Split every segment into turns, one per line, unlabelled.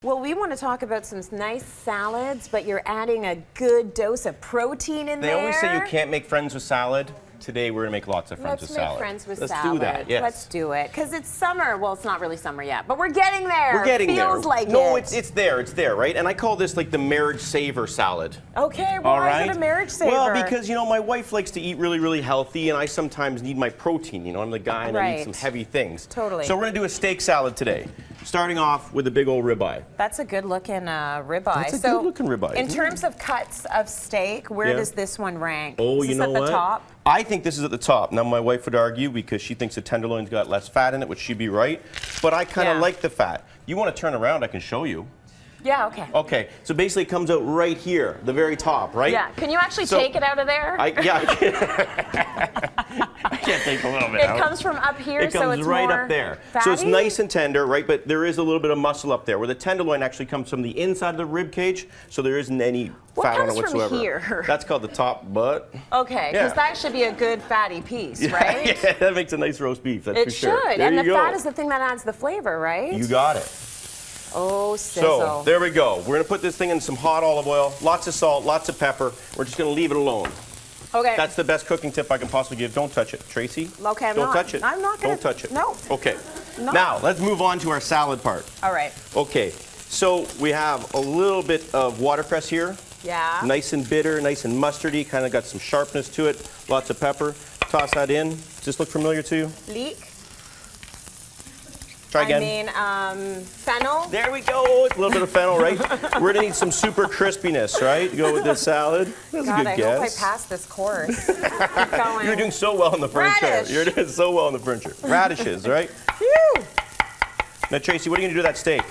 Well, we want to talk about some nice salads, but you're adding a good dose of protein in there.
They always say you can't make friends with salad. Today we're going to make lots of friends with salad.
Let's make friends with
salad.
salad.
Let's do that, yes.
Let's do it, because it's summer. Well, it's not really summer yet, but we're getting there.
We're getting there.
Feels like
no,
it.
it's there, right? And I call this like the marriage saver salad.
Okay, well, why is it a marriage saver?
Well, because, you know, my wife likes to eat really, really healthy, and I sometimes need my protein. You know, I'm the guy and I need some heavy things.
Totally.
So we're going to do a steak salad today, starting off with a big old ribeye.
That's a good-looking ribeye.
That's a good-looking ribeye.
In terms of cuts of steak, where does this one rank?
Oh,
is
you
this
know
at
what?
the top?
I think this is at the top. Now, my wife would argue because she thinks the tenderloin's got less fat in it, which she'd be right. But I kind of like the fat. You want to turn around, I can show you.
Yeah, okay.
Okay, so basically it comes out right here, the very top, right?
Yeah, can you actually take it out of there?
I can't take a little bit out.
It comes from up here,
it
so
comes
it's
right
more
up there.
fatty?
So it's nice and tender, right? But there is a little bit of muscle up there, where the tenderloin actually comes from the inside of the rib cage, so there isn't any fat on it whatsoever.
What comes from here?
That's called the top butt.
Okay, because that should be a good fatty piece, right?
Yeah, that makes a nice roast beef, that's for sure.
It should, and the fat is the thing that adds the flavor, right?
You got it.
Oh, sizzle.
So, there we go. We're going to put this thing in some hot olive oil, lots of salt, lots of pepper. We're just going to leave it alone.
Okay.
That's the best cooking tip I can possibly give. Don't touch it. Tracy?
Okay,
Don't touch it.
I'm not going to.
Don't touch it.
No.
Okay.
No.
Now, let's move on to our salad part.
All right.
Okay. So, we have a little bit of watercress here.
Yeah.
Nice and bitter, nice and mustardy, kind of got some sharpness to it. Lots of pepper. Toss that in. Does this look familiar to you?
Leek.
Try again.
I mean, fennel.
There we go. A little bit of fennel, right? We're gonna need some super crispiness, right? To go with this salad. That's a good guess.
I hope I passed this course. Keep going.
You're doing so well in the furniture.
Radish.
You're doing so well in the furniture. Radishes, right?
Phew.
Now, Tracy, what are you gonna do to that steak?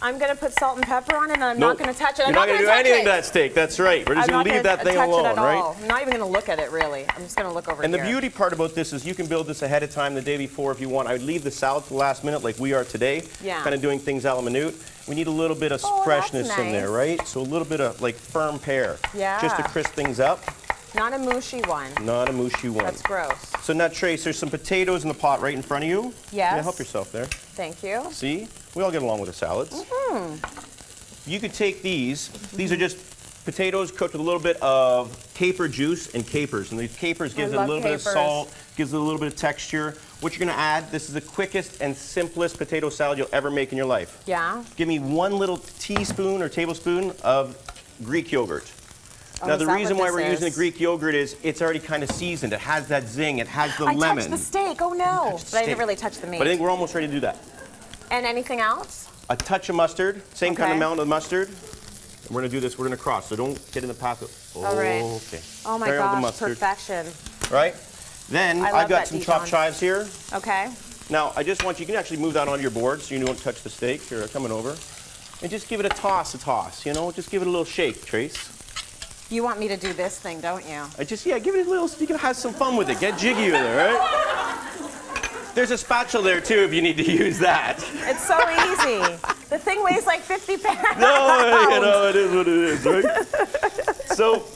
I'm going to put salt and pepper on it, and I'm not going to touch it.
You're not going to do anything to that steak. That's right. We're just going to leave that thing alone, right?
I'm not even going to look at it, really. I'm just going to look over here.
And the beauty part about this is you can build this ahead of time the day before if you want. I would leave the salad to the last minute like we are today, kind of doing things a la minute. We need a little bit of freshness in there, right? So a little bit of like firm pear, just to crisp things up.
Not a mushy one.
Not a mushy one.
That's gross.
So now, Trace, there's some potatoes in the pot right in front of you.
Yes.
Yeah, help yourself there.
Thank you.
See? We all get along with the salads. You could take these. These are just potatoes cooked with a little bit of caper juice and capers. And these capers gives it a little bit of salt, gives it a little bit of texture. What you're going to add, this is the quickest and simplest potato salad you'll ever make in your life.
Yeah.
Give me 1 little teaspoon or tablespoon of Greek yogurt. Now, the reason why we're using the Greek yogurt is it's already kind of seasoned. It has that zing. It has the lemon.
I touched the steak. Oh, no. But I didn't really touch the meat.
But I think we're almost ready to do that.
And anything else?
A touch of mustard, same kind of amount of mustard. And we're going to do this. We're going to cross, so don't get in the path of...
All right.
Okay.
Oh, my gosh, perfection.
Right? Then I've got some chopped chives here.
Okay.
Now, I just want you can actually move that onto your board so you don't touch the steak. Here, coming over. And just give it a toss, you know? Just give it a little shake, Trace.
You want me to do this thing, don't you?
Give it a little, you can have some fun with it. Get jiggy with it, right? There's a spatula there, too, if you need to use that.
It's so easy. The thing weighs like 50 pounds.
No, you know, it is what it is, right? So,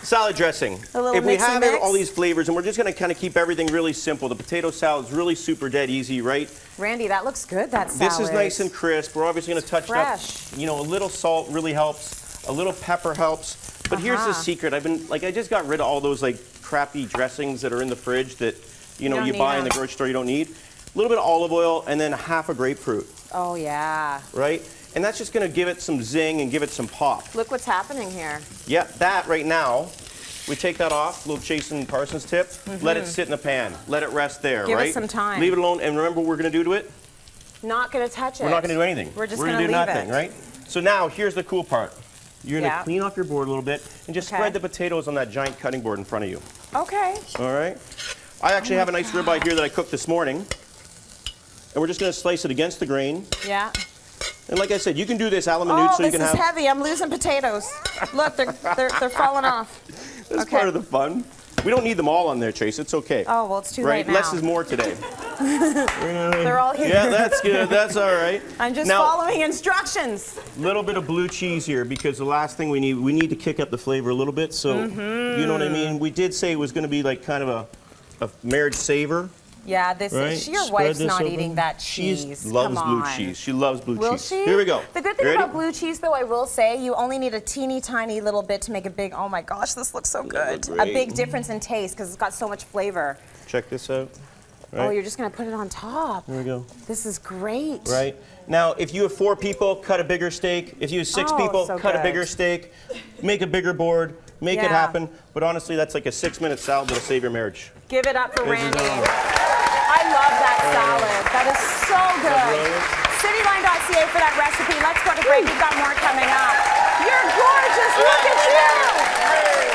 salad dressing.
If
we have all these flavors, and we're just going to kind of keep everything really simple. The potato salad's really super dead easy, right?
Randy, that looks good, that salad.
This is nice and crisp. We're obviously going to touch it up. You know, a little salt really helps. A little pepper helps. But here's the secret. I just got rid of all those like crappy dressings that are in the fridge that, you know, you buy in the grocery store you don't need. A little bit of olive oil and then half a grapefruit.
Oh, yeah.
Right? And that's just going to give it some zing and give it some pop.
Look what's happening here.
Yeah, that right now, we take that off, little Jason Parsons tip, let it sit in the pan. Let it rest there,
Give
right?
it some time.
Leave it alone, and remember what we're going to do to it?
Not going to touch it.
We're not going to do anything.
We're just
going to
do
nothing, right? So now, here's the cool part. You're going to clean off your board a little bit and just spread the potatoes on that giant cutting board in front of you.
Okay.
All right? I actually have a nice ribeye here that I cooked this morning. And we're just going to slice it against the grain.
Yeah.
And like I said, you can do this a la minute so you can have...
this is heavy. I'm losing potatoes. Look, they're falling off.
That's part of the fun. We don't need them all on there, Chase. It's okay.
Oh, well, it's too late now.
Less is more today.
They're all here.
Yeah, that's good. That's all right.
I'm just following instructions.
A little bit of blue cheese here because the last thing we need to kick up the flavor a little bit. So, you know what I mean? We did say it was going to be like kind of a marriage saver.
Yeah, this
Right?
is, your
Spread
wife's
this
not
open.
eating that
She
cheese.
loves
Come
blue
on.
cheese. She loves blue
Will
cheese.
she?
Here we go.
The good thing
You ready?
about blue cheese, though, I will say, you only need a teeny tiny little bit to make a big, oh my gosh, this looks so good.
look
A
great.
big difference in taste because it's got so much flavor.
Check this out.
Oh,
Right?
you're just gonna put it on top.
Here we go.
This is great.
Right? Now, if you have 4 people, cut a bigger steak. If you have 6
Oh,
people,
so
cut a
good.
bigger steak. Make a bigger board. Make it
Yeah.
happen. But honestly, that's like a 6-minute salad that'll save your marriage.
Give it up for
This is
Randy.
all.
I love that salad. That is so good.
brilliant?
Cityline.ca for that recipe. Let's go to break. We've got more coming up. You're gorgeous. Look at you.